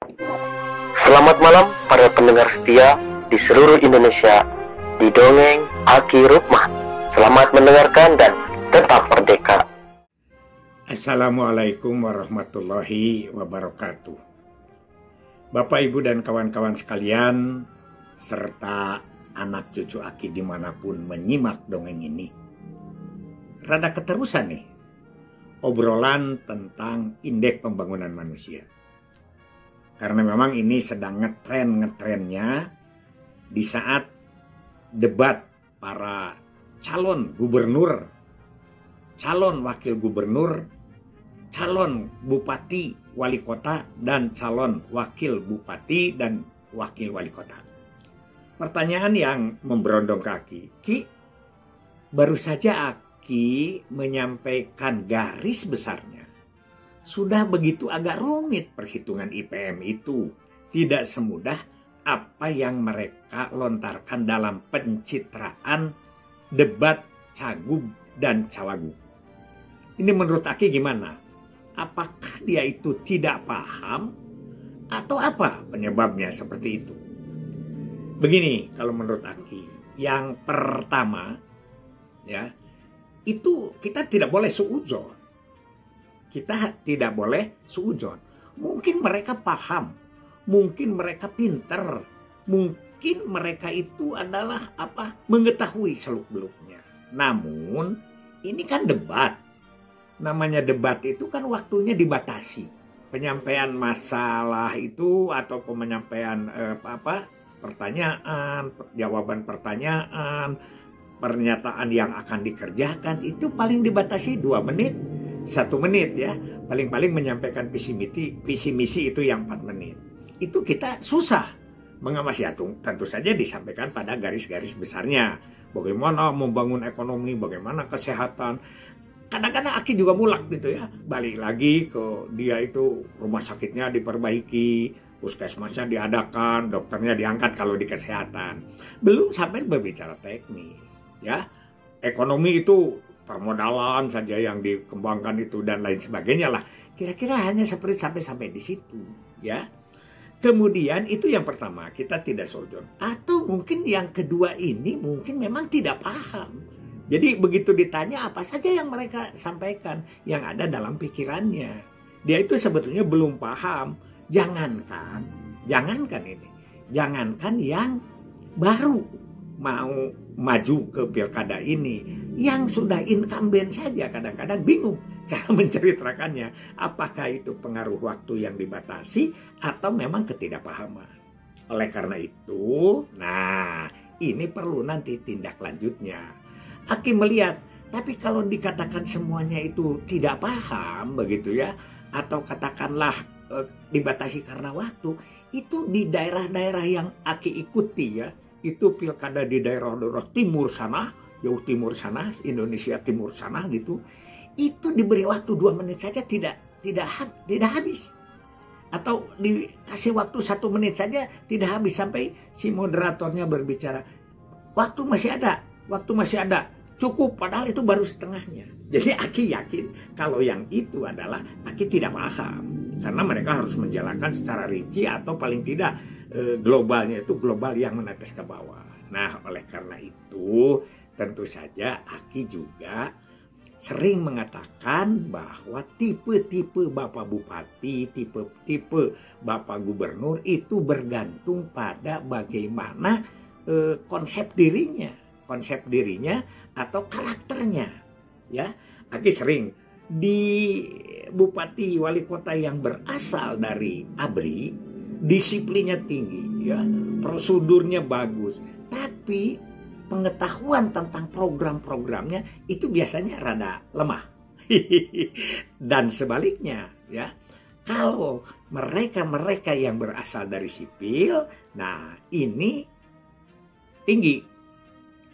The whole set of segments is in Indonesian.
Selamat malam para pendengar setia di seluruh Indonesia di Dongeng Aki Rukmah. Selamat mendengarkan dan tetap merdeka. Assalamualaikum warahmatullahi wabarakatuh. Bapak, Ibu, dan kawan-kawan sekalian, serta anak cucu Aki dimanapun menyimak dongeng ini. Rada keterusan nih, obrolan tentang indeks pembangunan manusia. Karena memang ini sedang ngetrennya di saat debat para calon gubernur, calon wakil gubernur, calon bupati, wali kota, dan calon wakil bupati dan wakil wali kota. Pertanyaan yang memberondong kaki, Ki, baru saja Aki menyampaikan garis besarnya. Sudah begitu agak rumit perhitungan IPM itu. Tidak semudah apa yang mereka lontarkan dalam pencitraan debat Cagup dan Cawagup. Ini menurut Aki gimana? Apakah dia itu tidak paham? Atau apa penyebabnya seperti itu? Begini kalau menurut Aki. Yang pertama, ya, itu kita tidak boleh suudzon. Kita tidak boleh suudzon. Mungkin mereka paham, mungkin mereka pinter, mungkin mereka itu adalah mengetahui seluk-beluknya. Namun ini kan debat. Namanya debat itu kan waktunya dibatasi. Penyampaian masalah itu atau penyampaian pertanyaan, jawaban pertanyaan, pernyataan yang akan dikerjakan itu paling dibatasi 2 menit. 1 menit ya, paling-paling menyampaikan visi misi itu yang 4 menit. Itu kita susah mengawasi. Tentu saja disampaikan pada garis-garis besarnya. Bagaimana membangun ekonomi, bagaimana kesehatan. Kadang-kadang Aki juga mulak gitu ya. Balik lagi ke dia itu rumah sakitnya diperbaiki, puskesmasnya diadakan, dokternya diangkat kalau di kesehatan. Belum sampai berbicara teknis ya. Ekonomi itu permodalan saja yang dikembangkan itu dan lain sebagainya lah. Kira-kira hanya seperti sampai di situ ya. Kemudian itu yang pertama, kita tidak suudzon. Atau mungkin yang kedua ini mungkin memang tidak paham. Jadi begitu ditanya apa saja yang mereka sampaikan yang ada dalam pikirannya. Dia itu sebetulnya belum paham. Jangankan ini. Jangankan yang baru mau maju ke pilkada ini, yang sudah incumbent saja kadang-kadang bingung cara menceritakannya. Apakah itu pengaruh waktu yang dibatasi atau memang ketidakpahaman? Oleh karena itu, nah ini perlu nanti tindak lanjutnya. Aki melihat, tapi kalau dikatakan semuanya itu tidak paham begitu ya, atau katakanlah dibatasi karena waktu, itu di daerah-daerah yang Aki ikuti ya, itu pilkada di daerah-daerah timur sana, jauh timur sana, Indonesia timur sana gitu, itu diberi waktu 2 menit saja tidak habis. Atau dikasih waktu 1 menit saja tidak habis sampai si moderatornya berbicara, waktu masih ada, cukup, padahal itu baru setengahnya. Jadi Aki yakin kalau yang itu adalah Aki tidak paham. Karena mereka harus menjalankan secara rinci atau paling tidak globalnya itu global yang menetes ke bawah. Nah, oleh karena itu tentu saja Aki juga sering mengatakan bahwa tipe-tipe Bapak Bupati, tipe-tipe Bapak Gubernur itu bergantung pada bagaimana konsep dirinya atau karakternya. Ya, Aki sering di bupati wali kota yang berasal dari ABRI, disiplinnya tinggi ya, prosedurnya bagus, tapi pengetahuan tentang program-programnya itu biasanya rada lemah. Dan sebaliknya ya, kalau mereka yang berasal dari sipil, nah ini tinggi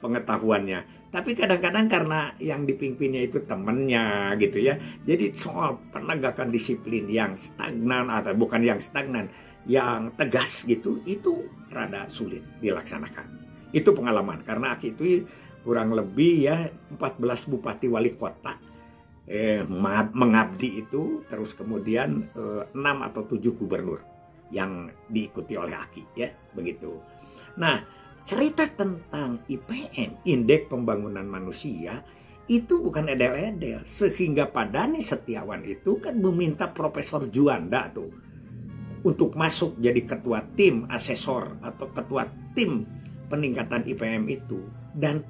pengetahuannya. Tapi kadang-kadang karena yang dipimpinnya itu temennya gitu ya. Jadi soal penegakan disiplin yang stagnan atau bukan yang stagnan, yang tegas gitu, itu rada sulit dilaksanakan. Itu pengalaman karena Aki itu kurang lebih ya 14 bupati wali kota mengabdi itu, terus kemudian 6 atau 7 gubernur. yang diikuti oleh Aki, ya, begitu. Nah, cerita tentang IPM, Indeks Pembangunan Manusia, itu bukan edel-edel. Sehingga Pak Dhani Setiawan itu kan meminta Profesor Juanda tuh untuk masuk jadi ketua tim asesor atau ketua tim peningkatan IPM itu. Dan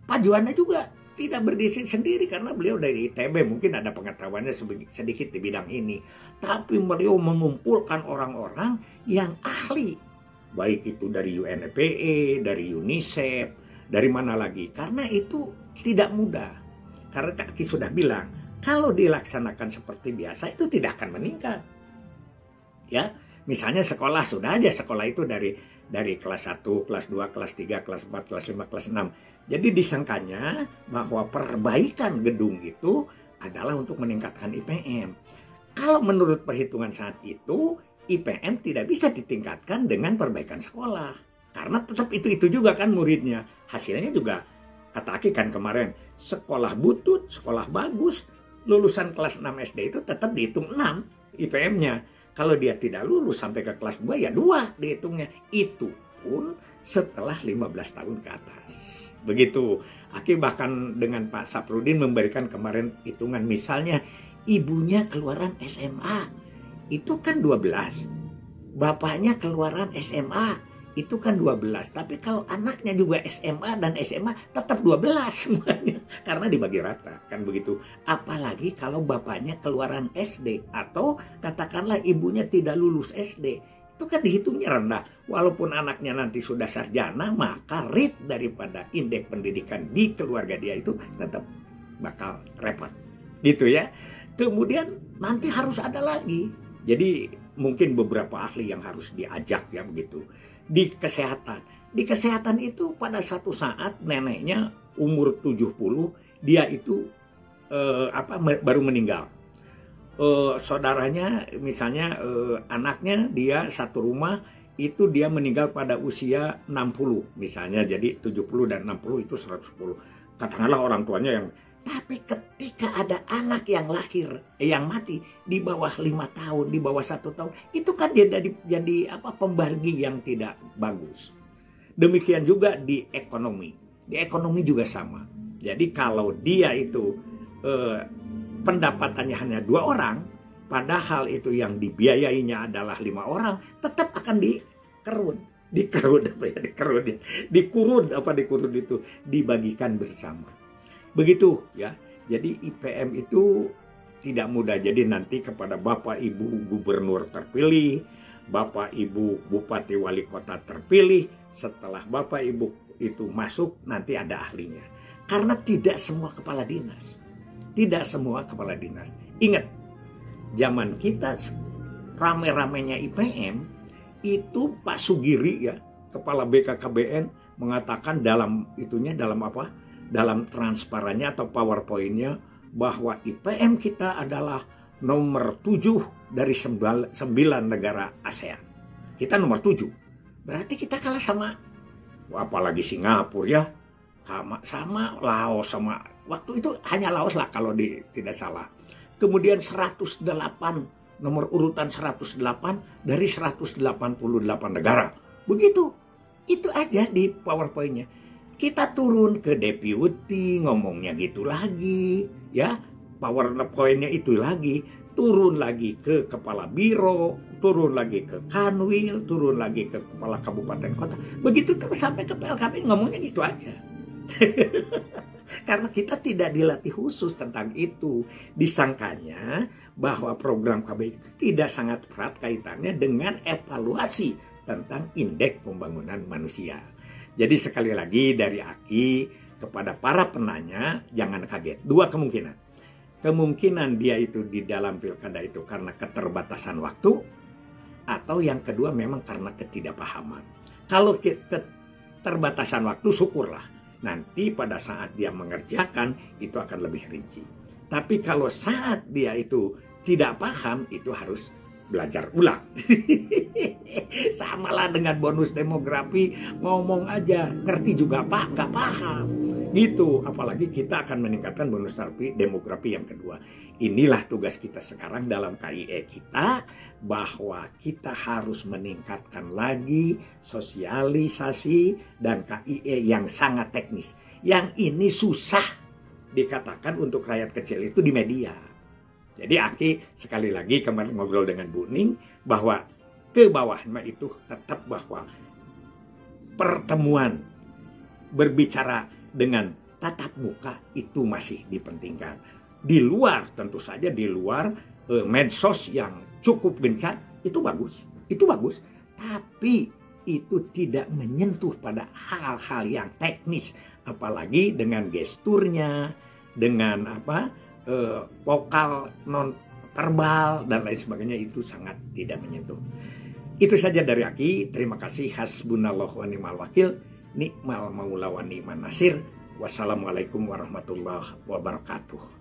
Pak Juanda juga tidak berdiri sendiri karena beliau dari ITB, mungkin ada pengetahuannya sedikit di bidang ini. Tapi beliau mengumpulkan orang-orang yang ahli, baik itu dari UNFPA, dari UNICEF, dari mana lagi. Karena itu tidak mudah. Karena Kak Ki sudah bilang, kalau dilaksanakan seperti biasa itu tidak akan meningkat. Ya, misalnya sekolah, sudah aja sekolah itu dari kelas 1, kelas 2, kelas 3, kelas 4, kelas 5, kelas 6. Jadi disangkanya bahwa perbaikan gedung itu adalah untuk meningkatkan IPM. Kalau menurut perhitungan saat itu, IPM tidak bisa ditingkatkan dengan perbaikan sekolah. Karena tetap itu juga kan muridnya. Hasilnya juga, kata Aki kan kemarin, sekolah butut, sekolah bagus, lulusan kelas 6 SD itu tetap dihitung 6 IPM-nya. Kalau dia tidak lulus sampai ke kelas 2, ya 2 dihitungnya. Itu pun setelah 15 tahun ke atas. Begitu. Aki bahkan dengan Pak Saprudin memberikan kemarin hitungan. Misalnya ibunya keluaran SMA, itu kan 12. Bapaknya keluaran SMA, itu kan 12. Tapi kalau anaknya juga SMA dan SMA, tetap 12 semuanya. Karena dibagi rata, kan begitu. Apalagi kalau bapaknya keluaran SD, atau katakanlah ibunya tidak lulus SD. Itu kan dihitungnya rendah. Walaupun anaknya nanti sudah sarjana, maka rate daripada indeks pendidikan di keluarga dia itu tetap bakal repot. Gitu ya. Kemudian nanti harus ada lagi. Jadi mungkin beberapa ahli yang harus diajak ya begitu. Di kesehatan. Di kesehatan itu pada satu saat neneknya umur 70, dia itu baru meninggal. Saudaranya misalnya anaknya dia satu rumah itu dia meninggal pada usia 60 misalnya, jadi 70 dan 60 itu 110. Katakanlah orang tuanya yang, tapi ketika ada anak yang lahir yang mati di bawah 5 tahun, di bawah 1 tahun, itu kan jadi pembagi yang tidak bagus. Demikian juga di ekonomi. Di ekonomi juga sama. Jadi kalau dia itu pendapatannya hanya 2 orang, padahal itu yang dibiayainya adalah 5 orang, tetap akan dikurun itu dibagikan bersama. Begitu ya. Jadi IPM itu tidak mudah. Jadi nanti kepada Bapak Ibu Gubernur terpilih, Bapak Ibu Bupati Wali Kota terpilih, setelah Bapak Ibu itu masuk nanti ada ahlinya. Karena tidak semua kepala dinas. Tidak semua kepala dinas. Ingat, zaman kita rame-ramenya IPM, itu Pak Sugiri ya, Kepala BKKBN mengatakan dalam transparannya atau PowerPoint-nya bahwa IPM kita adalah nomor 7 dari 9 negara ASEAN. Kita nomor 7. Berarti kita kalah sama, apalagi Singapura ya, sama Laos, sama waktu itu hanya Laos lah kalau tidak salah. Kemudian 108, nomor urutan 108 dari 188 negara. Begitu. Itu aja di PowerPoint-nya. Kita turun ke deputy, ngomongnya gitu lagi, ya. PowerPoint-nya itu lagi, turun lagi ke kepala biro, turun lagi ke kanwil, turun lagi ke kepala kabupaten kota. Begitu terus sampai ke PLKB ngomongnya gitu aja. Karena kita tidak dilatih khusus tentang itu. Disangkanya bahwa program KB itu tidak sangat erat kaitannya dengan evaluasi tentang indeks pembangunan manusia. Jadi sekali lagi dari Aki kepada para penanya, jangan kaget. 2 kemungkinan. Kemungkinan dia itu di dalam pilkada itu karena keterbatasan waktu, atau yang kedua memang karena ketidakpahaman. Kalau keterbatasan waktu, syukurlah. Nanti pada saat dia mengerjakan itu akan lebih rinci. Tapi kalau saat dia itu tidak paham, itu harus belajar ulang. Samalah dengan bonus demografi, ngomong aja, ngerti juga Pak, nggak paham. Gitu, apalagi kita akan meningkatkan bonus demografi yang kedua. Inilah tugas kita sekarang dalam KIE kita, bahwa kita harus meningkatkan lagi sosialisasi dan KIE yang sangat teknis. Yang ini susah dikatakan untuk rakyat kecil itu di media. Jadi Aki sekali lagi kemarin ngobrol dengan Bu Ning bahwa ke bawahnya itu tetap bahwa pertemuan berbicara dengan tatap muka itu masih dipentingkan. Di luar, tentu saja di luar medsos yang cukup gencar itu bagus, tapi itu tidak menyentuh pada hal-hal yang teknis, apalagi dengan gesturnya, dengan vokal non verbal dan lain sebagainya, itu sangat tidak menyentuh. Itu saja dari Aki. Terima kasih. Hasbunallah wa ni'mal wakil. Ni'mal maula wa ni'man nasir. Wassalamualaikum warahmatullahi wabarakatuh.